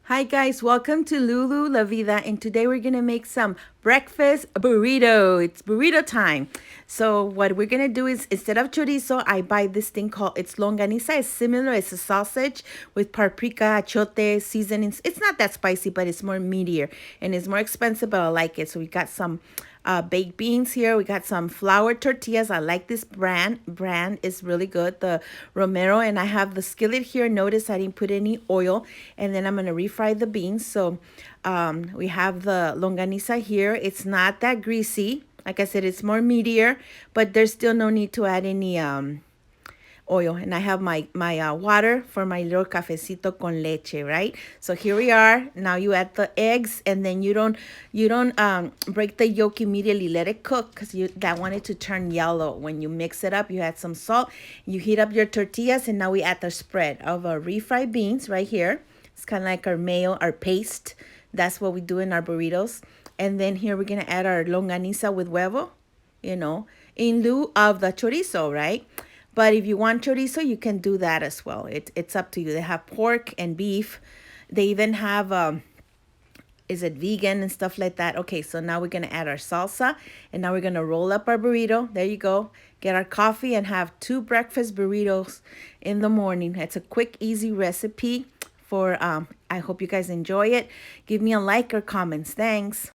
Hi guys, welcome to Lulu La Vida, and today we're gonna make some breakfast burrito. It's burrito time. So what we're gonna do is instead of chorizo, I buy this thing called it's longaniza. It's similar. It's a sausage with paprika, achote, seasonings. It's not that spicy, but it's more meatier and it's more expensive, but I like it. So we got some baked beans here. We got some flour tortillas. I like this brand. Brand is really good. The Romero, and I have the skillet here. Notice I didn't put any oil, and then I'm gonna refry the beans. So we have the longaniza here. It's not that greasy. Like I said, it's more meatier, but there's still no need to add any oil. And I have my water for my little cafecito con leche, right? So here we are. Now you add the eggs, and then you don't break the yolk immediately. Let it cook because you that want it to turn yellow. When you mix it up, you add some salt. You heat up your tortillas, and now we add the spread of our refried beans right here. It's kind of like our mayo, our paste. That's what we do in our burritos. And then here we're gonna add our longaniza with huevo, in lieu of the chorizo, right? But if you want chorizo, you can do that as well. It's up to you. They have pork and beef. They even have, is it vegan and stuff like that? Okay, so now we're going to add our salsa. And now we're going to roll up our burrito. There you go. Get our coffee and have 2 breakfast burritos in the morning. It's a quick, easy recipe for, I hope you guys enjoy it. Give me a like or comments. Thanks.